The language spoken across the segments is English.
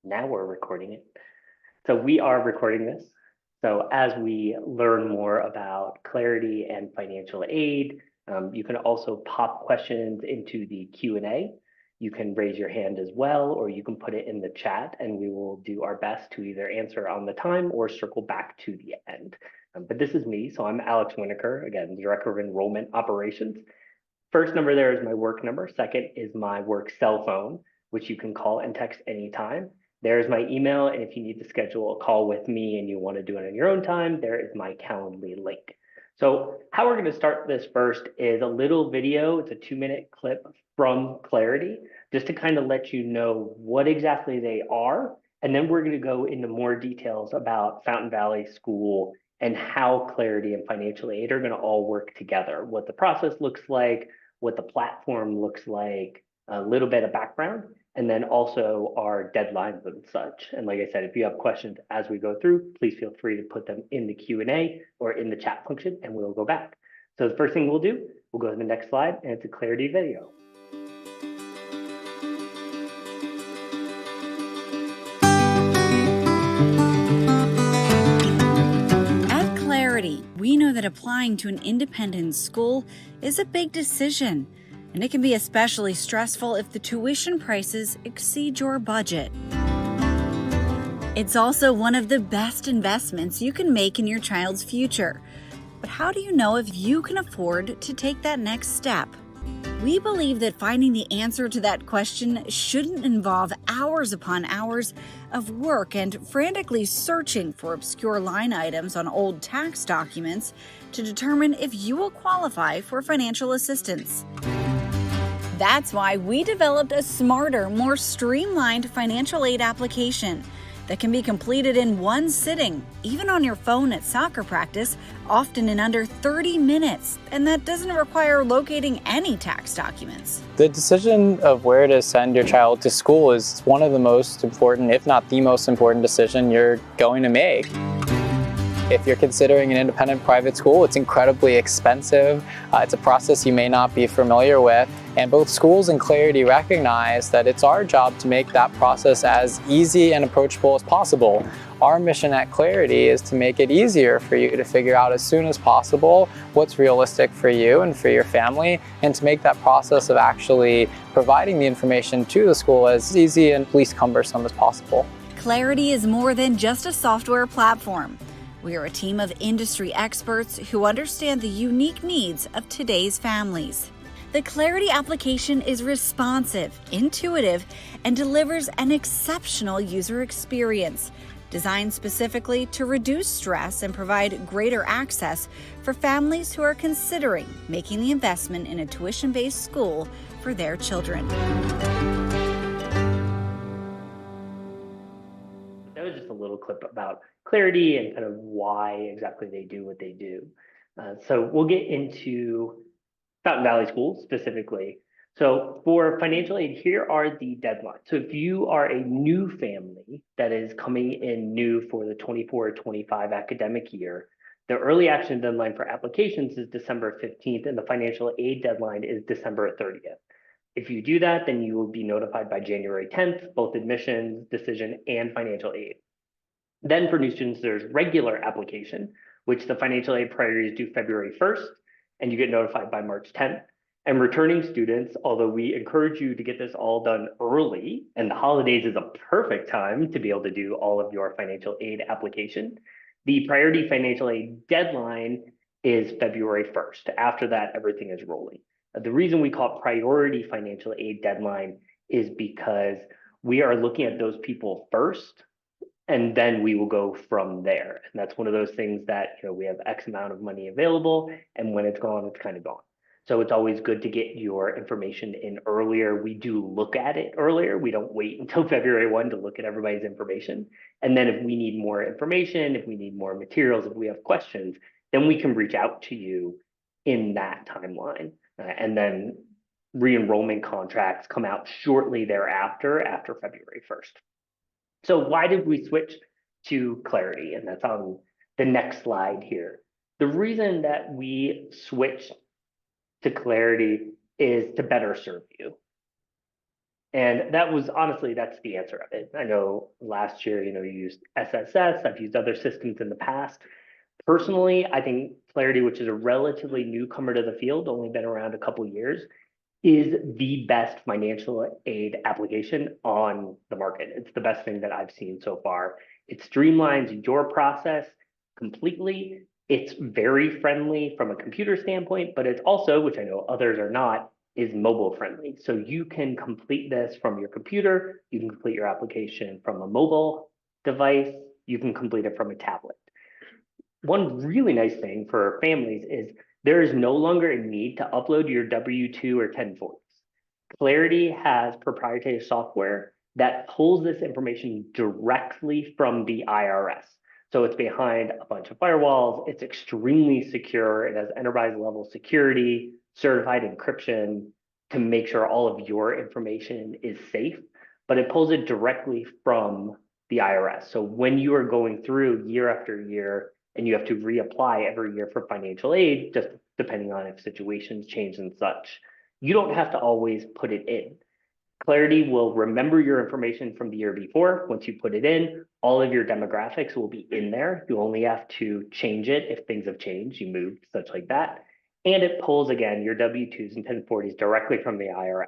Now we're recording it. So we are recording this. So as we learn more about clarity and financial aid, you can also pop questions into the Q&A. You can raise your hand as well, or you can put it in the chat and we will do our best to either answer on the time or circle back to the end. But this is me, so I'm Alex Winokur, again, Director of Enrollment Operations. First number there is my work number. Second is my work cell phone, which you can call and text anytime. There's my email, and if you need to schedule a call with me and you want to do it on your own time, there is my Calendly link. So how we're going to start this first is a little video. It's a 2-minute clip from Clarity, just to kind of let you know what exactly they are. And then we're going to go into more details about Fountain Valley School and how Clarity and financial aid are going to all work together, what the process looks like, what the platform looks like, a little bit of background, and then also our deadlines and such. And like I said, if you have questions as we go through, please feel free to put them in the Q&A or in the chat function, and we'll go back. So the first thing we'll do, we'll go to the next slide, and it's a Clarity video. At Clarity, we know that applying to an independent school is a big decision, and it can be especially stressful if the tuition prices exceed your budget. It's also one of the best investments you can make in your child's future. But how do you know if you can afford to take that next step? We believe that finding the answer to that question shouldn't involve hours upon hours of work and frantically searching for obscure line items on old tax documents to determine if you will qualify for financial assistance. That's why we developed a smarter, more streamlined financial aid application that can be completed in one sitting, even on your phone at soccer practice, often in under 30 minutes, and that doesn't require locating any tax documents. The decision of where to send your child to school is one of the most important, if not the most important decision you're going to make. If you're considering an independent private school, it's incredibly expensive. It's a process you may not be familiar with. And both schools and Clarity recognize that it's our job to make that process as easy and approachable as possible. Our mission at Clarity is to make it easier for you to figure out as soon as possible what's realistic for you and for your family, and to make that process of actually providing the information to the school as easy and least cumbersome as possible. Clarity is more than just a software platform. We are a team of industry experts who understand the unique needs of today's families. The Clarity application is responsive, intuitive, and delivers an exceptional user experience, designed specifically to reduce stress and provide greater access for families who are considering making the investment in a tuition-based school for their children. That was just a little clip about Clarity and kind of why exactly they do what they do. So we'll get into Fountain Valley Schools specifically. So for financial aid, here are the deadlines. So if you are a new family that is coming in new for the 24-25 academic year, the early action deadline for applications is December 15th, and the financial aid deadline is December 30th. If you do that, then you will be notified by January 10th, both admissions, decision, and financial aid. Then for new students, there's regular application, which the financial aid priority is due February 1st, and you get notified by March 10th. And returning students, although we encourage you to get this all done early, and the holidays is a perfect time to be able to do all of your financial aid application, the priority financial aid deadline is February 1st. After that, everything is rolling. The reason we call it priority financial aid deadline is because we are looking at those people first, and then we will go from there. And that's one of those things that, we have X amount of money available, and when it's gone, it's kind of gone. So it's always good to get your information in earlier. We do look at it earlier. We don't wait until February 1 to look at everybody's information. And then if we need more information, if we need more materials, if we have questions, then we can reach out to you in that timeline. And then re-enrollment contracts come out shortly thereafter, after February 1st. So why did we switch to Clarity? And that's on the next slide here. The reason that we switched to Clarity is to better serve you. And that was honestly, that's the answer of it. I know last year, you used SSS. I've used other systems in the past. Personally, I think Clarity, which is a relatively newcomer to the field, only been around a couple years, is the best financial aid application on the market. It's the best thing that I've seen so far. It streamlines your process completely. It's very friendly from a computer standpoint, but it's also, which I know others are not, is mobile friendly. So you can complete this from your computer, you can complete your application from a mobile device, you can complete it from a tablet. One really nice thing for families is there is no longer a need to upload your W-2 or 1040s. Clarity has proprietary software that pulls this information directly from the IRS. So it's behind a bunch of firewalls. It's extremely secure. It has enterprise level security, certified encryption to make sure all of your information is safe, but it pulls it directly from the IRS. So when you are going through year after year and you have to reapply every year for financial aid, just depending on if situations change and such, you don't have to always put it in. Clarity will remember your information from the year before. Once you put it in, all of your demographics will be in there. You only have to change it if things have changed, you moved, such like that. And it pulls, again, your W-2s and 1040s directly from the IRS.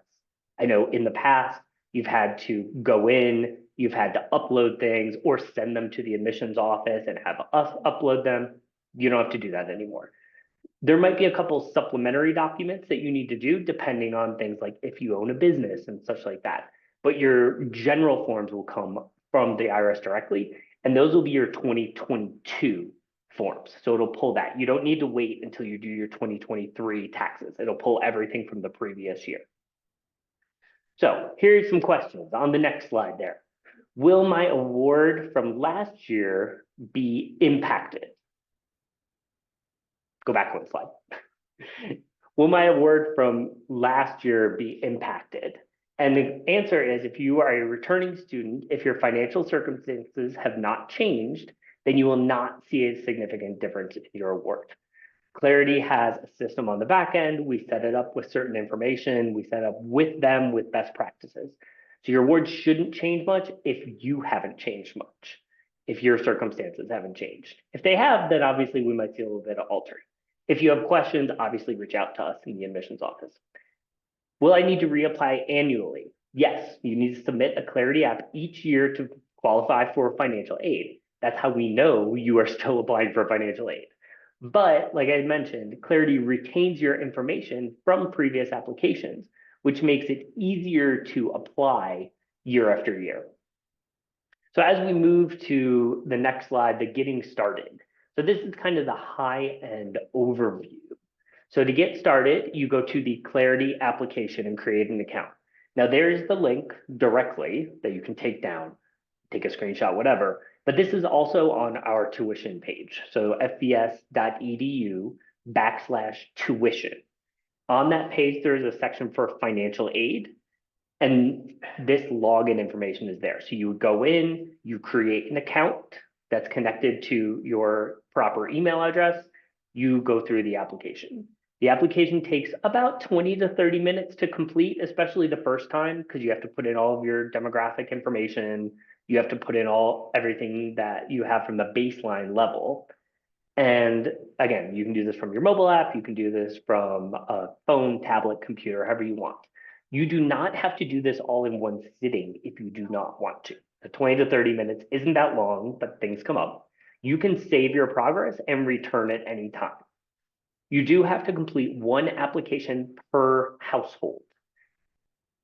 I know in the past, you've had to go in, you've had to upload things or send them to the admissions office and have us upload them. You don't have to do that anymore. There might be a couple supplementary documents that you need to do depending on things like if you own a business and such like that. But your general forms will come from the IRS directly, and those will be your 2022 forms. So it'll pull that. You don't need to wait until you do your 2023 taxes. It'll pull everything from the previous year. So here's some questions on the next slide there. Will my award from last year be impacted? Go back one slide. Will my award from last year be impacted? And the answer is if you are a returning student, if your financial circumstances have not changed, then you will not see a significant difference in your award. Clarity has a system on the back end. We set it up with certain information. We set up with them with best practices. So your award shouldn't change much if you haven't changed much, if your circumstances haven't changed. If they have, then obviously we might see a little bit of altering. If you have questions, obviously reach out to us in the admissions office. Will I need to reapply annually? Yes, you need to submit a Clarity app each year to qualify for financial aid. That's how we know you are still applying for financial aid. But like I mentioned, Clarity retains your information from previous applications, which makes it easier to apply year after year. So as we move to the next slide, the getting started. So this is kind of the high-end overview. So to get started, you go to the Clarity application and create an account. Now there's the link directly that you can take down, take a screenshot, whatever. But this is also on our tuition page. So fvs.edu/tuition. On that page, there is a section for financial aid. And this login information is there. So you would go in, you create an account that's connected to your proper email address. You go through the application. The application takes about 20 to 30 minutes to complete, especially the first time, because you have to put in all of your demographic information. You have to put in everything that you have from the baseline level. And again, you can do this from your mobile app. You can do this from a phone, tablet, computer, however you want. You do not have to do this all in one sitting if you do not want to. The 20 to 30 minutes isn't that long, but things come up. You can save your progress and return at any time. You do have to complete one application per household.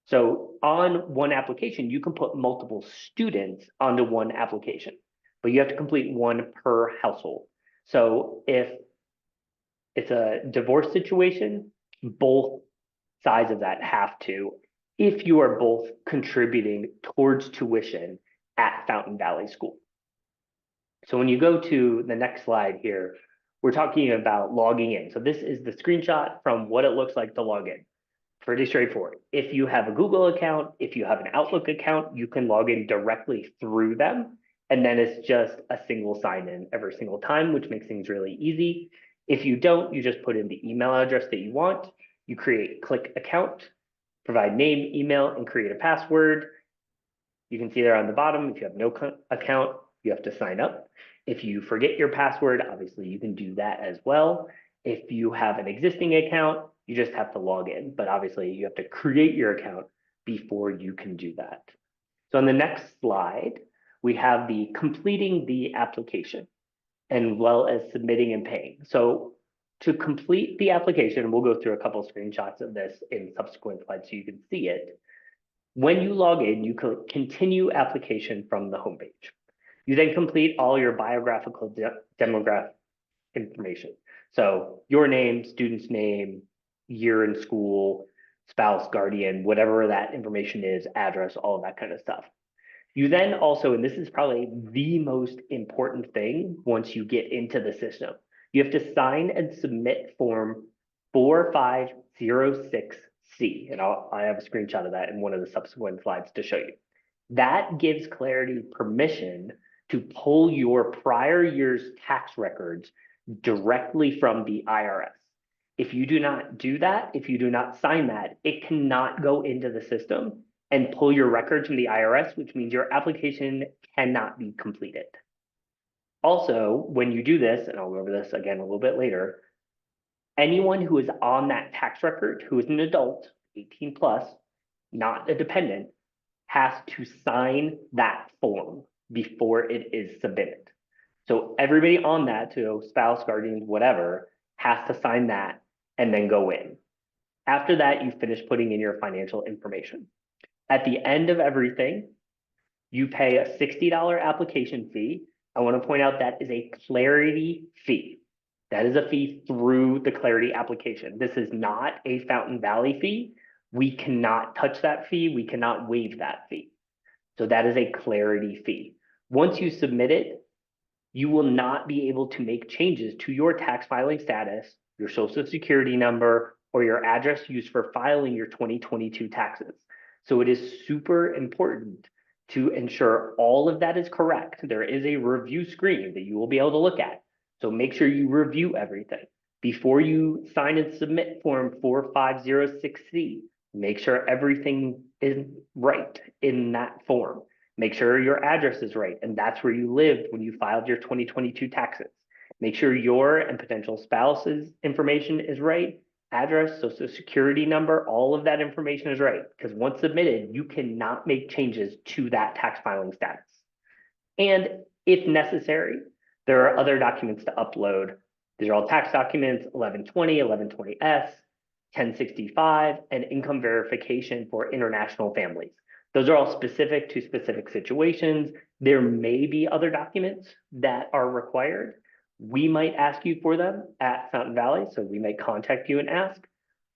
So on one application, you can put multiple students onto one application, but you have to complete one per household. So if it's a divorce situation, both sides of that have to, if you are both contributing towards tuition at Fountain Valley School. So when you go to the next slide here, we're talking about logging in. So this is the screenshot from what it looks like to log in. Pretty straightforward. If you have a Google account, if you have an Outlook account, you can log in directly through them. And then it's just a single sign in every single time, which makes things really easy. If you don't, you just put in the email address that you want. You click account. Provide name, email, and create a password. You can see there on the bottom, if you have no account, you have to sign up. If you forget your password, obviously you can do that as well. If you have an existing account, you just have to log in, but obviously you have to create your account before you can do that. So on the next slide, we have the completing the application and well as submitting and paying. So to complete the application, we'll go through a couple of screenshots of this in subsequent slides so you can see it. When you log in, you can continue application from the homepage. You then complete all your biographical demographic information. So your name, student's name, year in school, spouse, guardian, whatever that information is, address, all of that kind of stuff. You then also, and this is probably the most important thing once you get into the system, you have to sign and submit form 4506C. And I have a screenshot of that in one of the subsequent slides to show you. That gives Clarity permission to pull your prior year's tax records directly from the IRS. If you do not do that, if you do not sign that, it cannot go into the system and pull your records from the IRS, which means your application cannot be completed. Also, when you do this, and I'll go over this again a little bit later, anyone who is on that tax record, who is an adult, 18 plus, not a dependent, has to sign that form before it is submitted. So everybody on that, so spouse, guardians, whatever, has to sign that and then go in. After that, you finish putting in your financial information. At the end of everything, you pay a $60 application fee. I want to point out that is a Clarity fee. That is a fee through the Clarity application. This is not a Fountain Valley fee. We cannot touch that fee. We cannot waive that fee. So that is a Clarity fee. Once you submit it, you will not be able to make changes to your tax filing status, your social security number, or your address used for filing your 2022 taxes. So it is super important to ensure all of that is correct. There is a review screen that you will be able to look at. So make sure you review everything. Before you sign and submit form 4506C, make sure everything is right in that form. Make sure your address is right, and that's where you lived when you filed your 2022 taxes. Make sure your and potential spouse's information is right, address, social security number, all of that information is right, because once submitted, you cannot make changes to that tax filing status. And if necessary, there are other documents to upload. These are all tax documents, 1120, 1120S, 1065, and income verification for international families. Those are all specific to specific situations. There may be other documents that are required. We might ask you for them at Fountain Valley, so we may contact you and ask,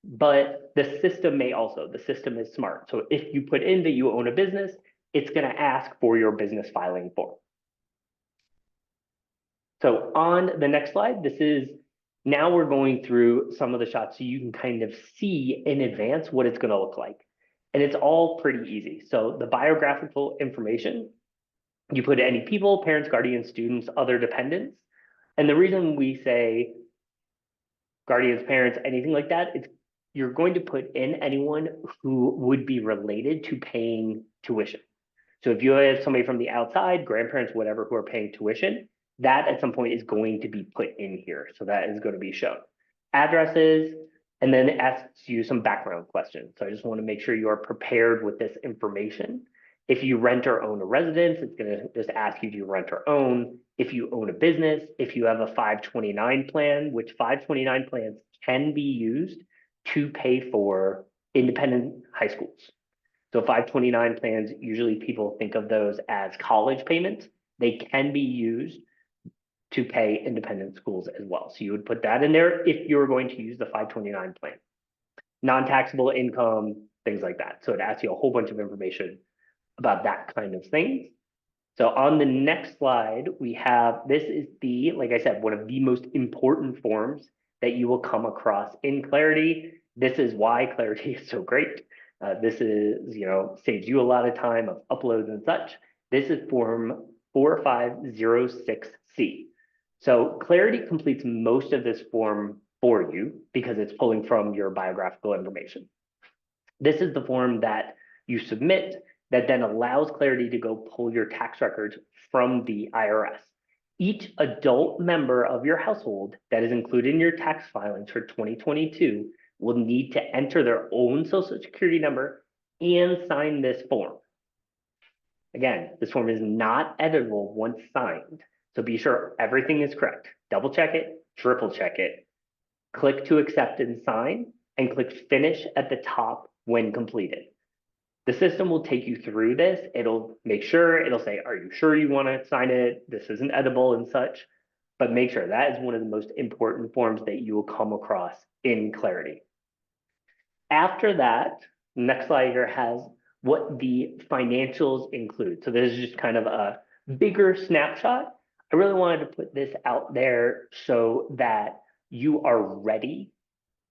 but the system may also, the system is smart. So if you put in that you own a business, it's gonna ask for your business filing form. So on the next slide, now we're going through some of the shots so you can kind of see in advance what it's gonna look like. And it's all pretty easy. So the biographical information, you put any people, parents, guardians, students, other dependents. And the reason we say guardians, parents, anything like that, it's you're going to put in anyone who would be related to paying tuition. So if you have somebody from the outside, grandparents, whatever, who are paying tuition, that at some point is going to be put in here. So that is going to be shown. Addresses, and then it asks you some background questions. So I just want to make sure you are prepared with this information. If you rent or own a residence, it's going to just ask you, do you rent or own? If you own a business, if you have a 529 plan, which 529 plans can be used to pay for independent high schools. So 529 plans, usually people think of those as college payments. They can be used to pay independent schools as well. So you would put that in there if you're going to use the 529 plan. Non-taxable income, things like that. So it asks you a whole bunch of information about that kind of thing. So on the next slide, we have, this is the, like I said, one of the most important forms that you will come across in Clarity. This is why Clarity is so great. This is, saves you a lot of time of uploads and such. This is form 4506C. So Clarity completes most of this form for you because it's pulling from your biographical information. This is the form that you submit that then allows Clarity to go pull your tax records from the IRS. Each adult member of your household that is included in your tax filings for 2022 will need to enter their own social security number and sign this form. Again, this form is not editable once signed, so be sure everything is correct. Double check it, triple check it. Click to accept and sign, and click finish at the top when completed. The system will take you through this. It'll make sure, it'll say, are you sure you want to sign it? This isn't edible and such, but make sure that is one of the most important forms that you will come across in Clarity. After that, next slide here has what the financials include. So this is just kind of a bigger snapshot. I really wanted to put this out there so that you are ready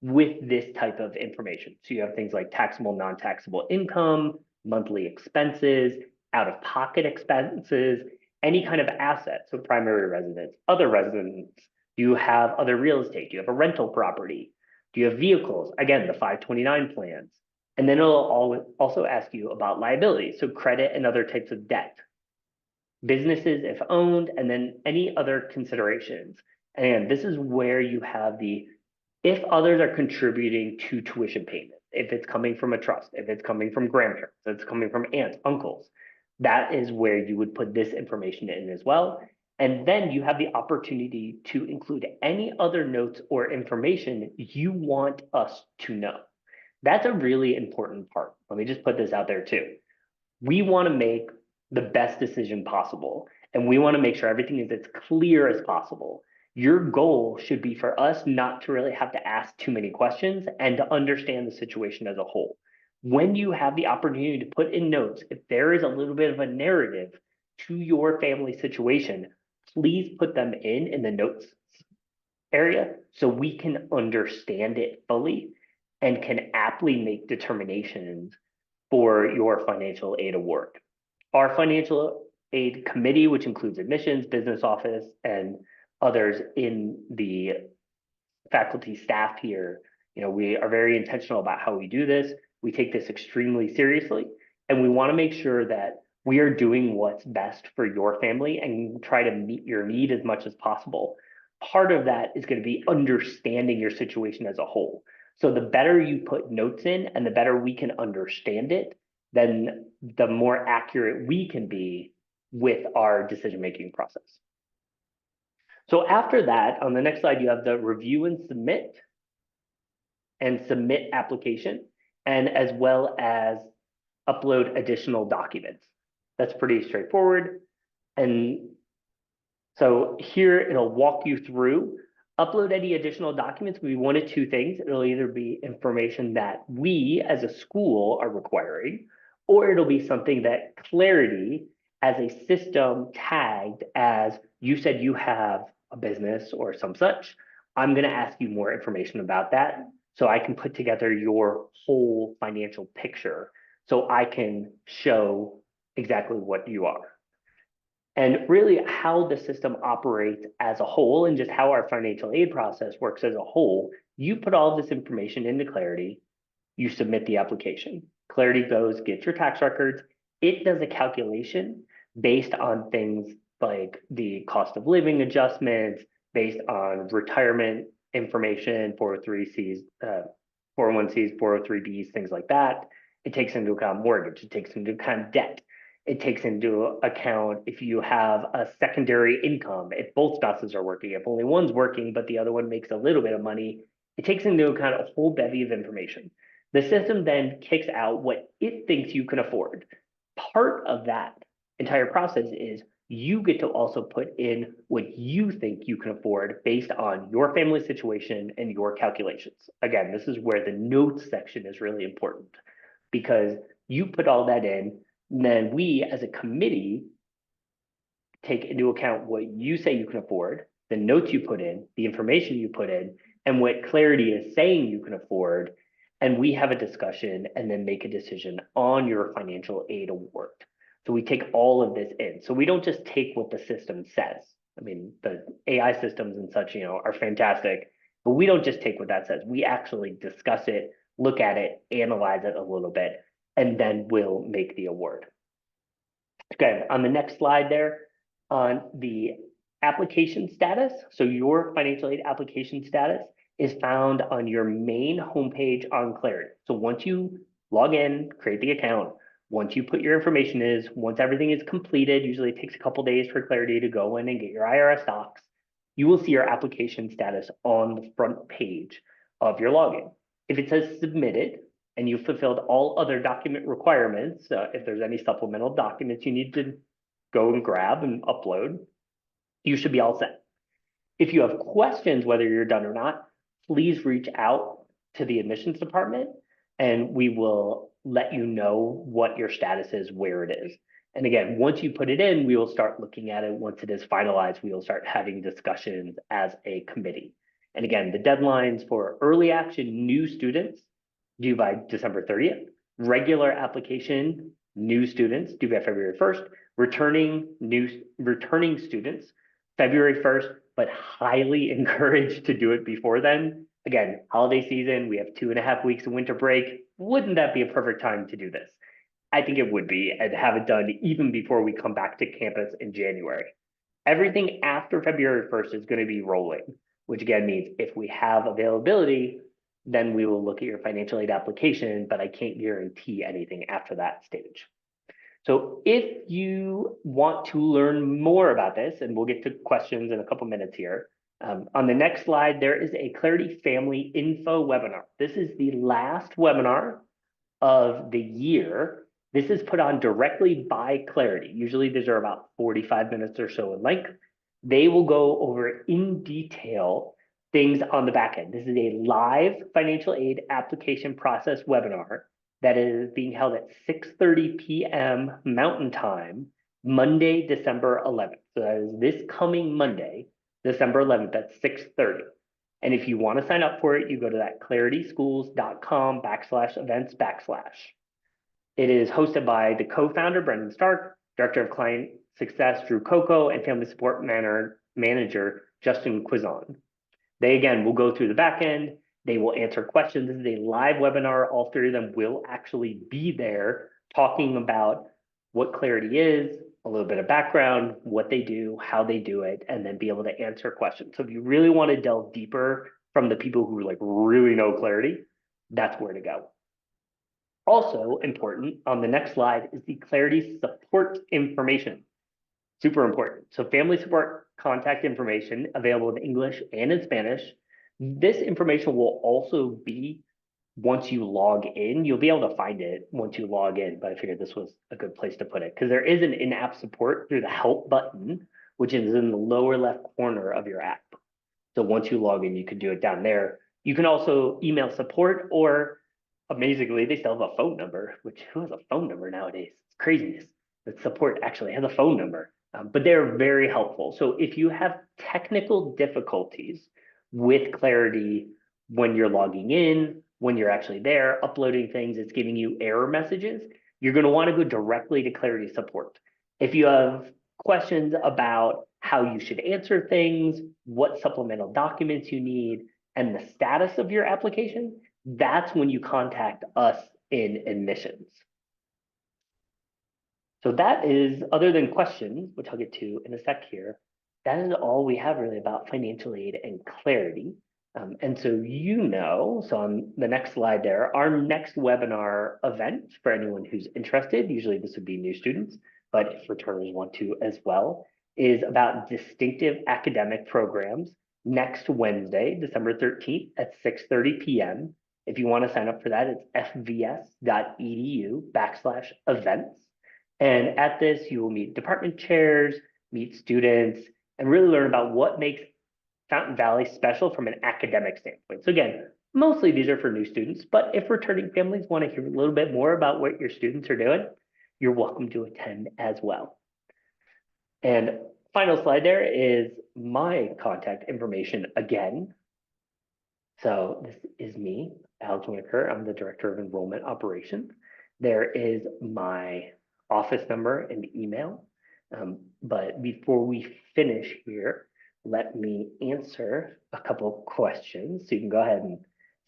with this type of information. So you have things like taxable, non-taxable income, monthly expenses, out-of-pocket expenses, any kind of asset, so primary residence, other residence. Do you have other real estate? Do you have a rental property? Do you have vehicles? Again, the 529 plans. And then it'll also ask you about liabilities, so credit and other types of debt, businesses if owned, and then any other considerations. And this is where you have the if others are contributing to tuition payment, if it's coming from a trust, if it's coming from grandparents, if it's coming from aunts, uncles, that is where you would put this information in as well. And then you have the opportunity to include any other notes or information you want us to know. That's a really important part. Let me just put this out there too. We want to make the best decision possible, and we want to make sure everything is as clear as possible. Your goal should be for us not to really have to ask too many questions and to understand the situation as a whole. When you have the opportunity to put in notes, if there is a little bit of a narrative to your family situation, please put them in the notes area so we can understand it fully and can aptly make determinations for your financial aid award. Our financial aid committee, which includes admissions, business office, and others in the faculty staff here, we are very intentional about how we do this. We take this extremely seriously, and we want to make sure that we are doing what's best for your family and try to meet your need as much as possible. Part of that is going to be understanding your situation as a whole. So the better you put notes in and the better we can understand it, then the more accurate we can be with our decision-making process. So after that, on the next slide, you have the review and submit application, and as well as upload additional documents. That's pretty straightforward. And so here it'll walk you through upload any additional documents. We one of two things. It'll either be information that we as a school are requiring, or it'll be something that Clarity as a system tagged as you said you have a business or some such. I'm going to ask you more information about that so I can put together your whole financial picture so I can show exactly what you are. And really how the system operates as a whole and just how our financial aid process works as a whole, you put all of this information into Clarity, you submit the application. Clarity goes, gets your tax records, it does a calculation based on things like the cost of living adjustments, based on retirement information, 403Cs, 401Cs, 403Bs, things like that. It takes into account mortgage, it takes into account debt. It takes into account if you have a secondary income, if both spouses are working, if only one's working, but the other one makes a little bit of money, it takes into account a whole bevy of information. The system then kicks out what it thinks you can afford. Part of that entire process is you get to also put in what you think you can afford based on your family situation and your calculations. Again, this is where the notes section is really important because you put all that in, and then we as a committee take into account what you say you can afford, the notes you put in, the information you put in, and what Clarity is saying you can afford, and we have a discussion and then make a decision on your financial aid award. So we take all of this in. So we don't just take what the system says. I mean, the AI systems and such, are fantastic, but we don't just take what that says. We actually discuss it. look at it, analyze it a little bit, and then we'll make the award. Okay, on the next slide there, on the application status, so your financial aid application status is found on your main homepage on Clarity. So once you log in, create the account, once you put your information once everything is completed, usually it takes a couple days for Clarity to go in and get your IRS docs, you will see your application status on the front page of your login. If it says submitted and you've fulfilled all other document requirements, if there's any supplemental documents you need to go and grab and upload, you should be all set. If you have questions whether you're done or not, please reach out to the admissions department and we will let you know what your status is, where it is. And again, once you put it in, we will start looking at it. Once it is finalized, we will start having discussions as a committee. And again, the deadlines for early action new students due by December 30th, regular application new students due by February 1st, returning students February 1st, but highly encouraged to do it before then. Again, holiday season, we have 2.5 weeks of winter break. Wouldn't that be a perfect time to do this? I think it would be, and have it done even before we come back to campus in January. Everything after February 1st is going to be rolling, which again means if we have availability, then we will look at your financial aid application, but I can't guarantee anything after that stage. So if you want to learn more about this, and we'll get to questions in a couple minutes here, on the next slide, there is a Clarity Family Info webinar. This is the last webinar of the year. This is put on directly by Clarity. Usually these are about 45 minutes or so in length. They will go over in detail things on the back end. This is a live financial aid application process webinar that is being held at 6:30 p.m. Mountain Time, Monday, December 11th. So that is this coming Monday, December 11th at 6:30. And if you want to sign up for it, you go to that clarityschools.com/events/. It is hosted by the co-founder, Brendan Stark, Director of Client Success, Drew Coco, and Family Support Manager, Justin Quizon. They, again, will go through the back end. They will answer questions. This is a live webinar. All three of them will actually be there talking about what Clarity is, a little bit of background, what they do, how they do it, and then be able to answer questions. So if you really want to delve deeper from the people who like really know Clarity, that's where to go. Also important on the next slide is the Clarity support information. Super important. So family support contact information available in English and in Spanish. This information will also be, once you log in, you'll be able to find it once you log in, but I figured this was a good place to put it because there is an in-app support through the help button, which is in the lower left corner of your app. So once you log in, you can do it down there. You can also email support, or amazingly, they still have a phone number, which who has a phone number nowadays? It's craziness that support actually has a phone number, but they're very helpful. So if you have technical difficulties with Clarity when you're logging in, when you're actually there, uploading things, it's giving you error messages, you're going to want to go directly to Clarity support. If you have questions about how you should answer things, what supplemental documents you need, and the status of your application, that's when you contact us in admissions. So that is, other than questions, which I'll get to in a sec here, that is all we have really about financial aid and Clarity. And so so on the next slide there, our next webinar event for anyone who's interested, usually this would be new students, but if returners want to as well, is about distinctive academic programs next Wednesday, December 13th at 6:30 p.m. If you want to sign up for that, it's fvs.edu/events. And at this, you will meet department chairs, meet students, and really learn about what makes Fountain Valley special from an academic standpoint. So again, mostly these are for new students, but if returning families want to hear a little bit more about what your students are doing, you're welcome to attend as well. And final slide there is my contact information again. So this is me, Alex Winnaker. I'm the Director of Enrollment Operations. There is my office number and email. But before we finish here, let me answer a couple of questions. So you can go ahead and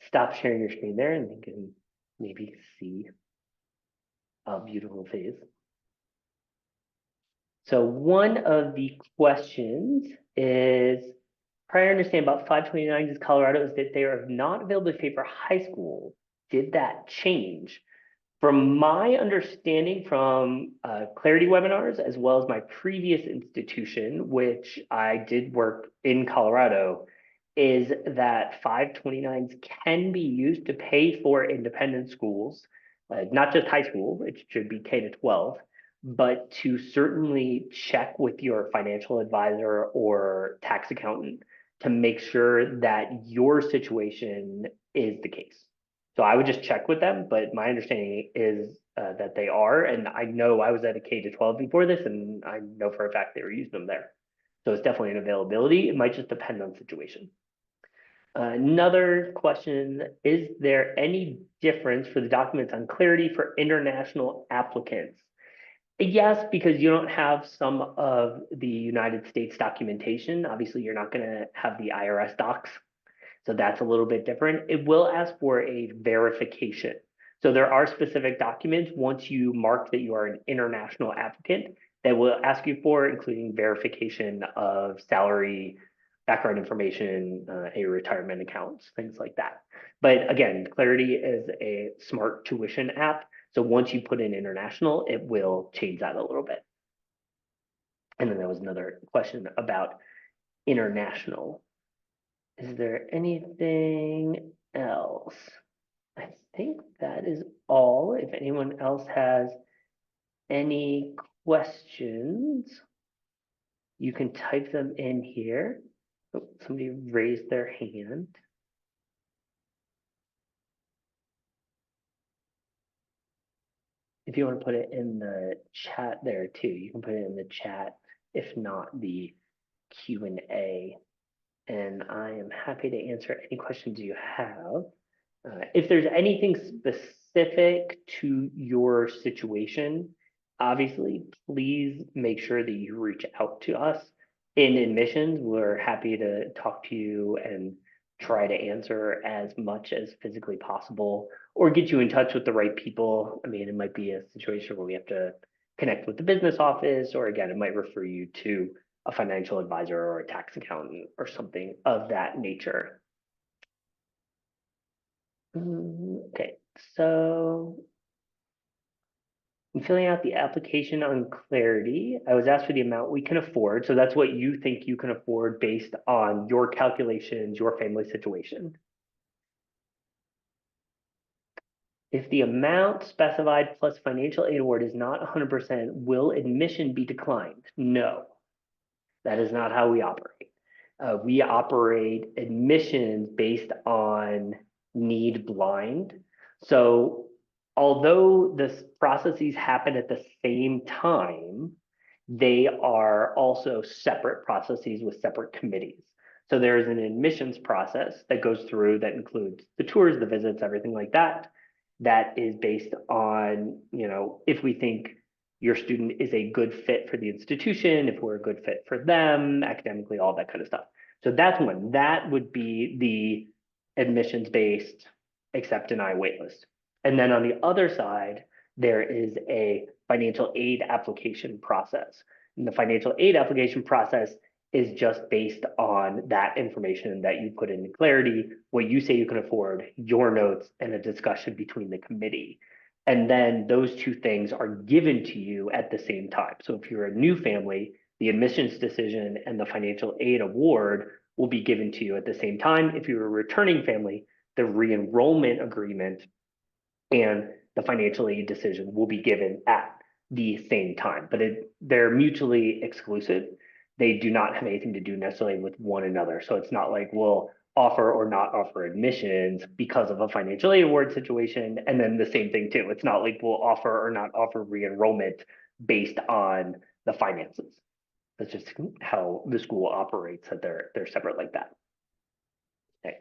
stop sharing your screen there and you can maybe see a beautiful face. So one of the questions is, prior understanding about 529 is Colorado is that they are not available to pay for high school. Did that change? From my understanding from Clarity webinars, as well as my previous institution, which I did work in Colorado, is that 529s can be used to pay for independent schools, not just high school, it should be K to 12, but to certainly check with your financial advisor or tax accountant to make sure that your situation is the case. So I would just check with them, but my understanding is that they are, and I know I was at a K to 12 before this, and I know for a fact they were using them there. So it's definitely an availability. It might just depend on situation. Another question, is there any difference for the documents on Clarity for international applicants? Yes, because you don't have some of the United States documentation. Obviously, you're not going to have the IRS docs. So that's a little bit different. It will ask for a verification. So there are specific documents once you mark that you are an international applicant that will ask you for, including verification of salary, background information, a retirement accounts, things like that. But again, Clarity is a smart tuition app. So once you put in international, it will change that a little bit. And then there was another question about international. Is there anything else? I think that is all. If anyone else has any questions, you can type them in here. Oh, somebody raised their hand. If you want to put it in the chat there too, you can put it in the chat, if not the Q&A. And I am happy to answer any questions you have. If there's anything specific to your situation, obviously, please make sure that you reach out to us. In admissions, we're happy to talk to you and try to answer as much as physically possible or get you in touch with the right people. I mean, it might be a situation where we have to connect with the business office, or again, it might refer you to a financial advisor or a tax accountant or something of that nature. Okay, so I'm filling out the application on Clarity. I was asked for the amount we can afford. So that's what you think you can afford based on your calculations, your family situation. If the amount specified plus financial aid award is not 100%, will admission be declined? No, that is not how we operate. We operate admissions based on need blind. So although the processes happen at the same time, they are also separate processes with separate committees. So there is an admissions process that goes through that includes the tours, the visits, everything like that. That is based on, if we think your student is a good fit for the institution, if we're a good fit for them, academically, all that kind of stuff. So that's one. That would be the admissions-based accept deny waitlist. And then on the other side, there is a financial aid application process. And the financial aid application process is just based on that information that you put into Clarity, what you say you can afford, your notes, and a discussion between the committee. And then those two things are given to you at the same time. So if you're a new family, the admissions decision and the financial aid award will be given to you at the same time. If you're a returning family, the re-enrollment agreement and the financial aid decision will be given at the same time, but they're mutually exclusive. They do not have anything to do necessarily with one another. So it's not like we'll offer or not offer admissions because of a financial aid award situation. And then the same thing too. It's not like we'll offer or not offer re-enrollment based on the finances. That's just how the school operates, that they're separate like that. Okay.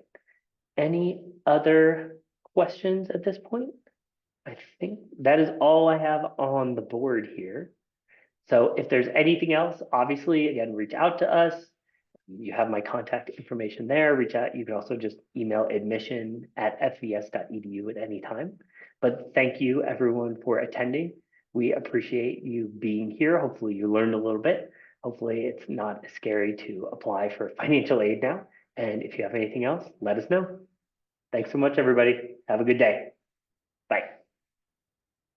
Any other questions at this point? I think that is all I have on the board here. So if there's anything else, obviously, again, reach out to us. You have my contact information there. Reach out. You can also just email admission@fvs.edu at any time. But thank you everyone for attending. We appreciate you being here. Hopefully you learned a little bit. Hopefully it's not scary to apply for financial aid now. And if you have anything else, let us know. Thanks so much, everybody. Have a good day. Bye.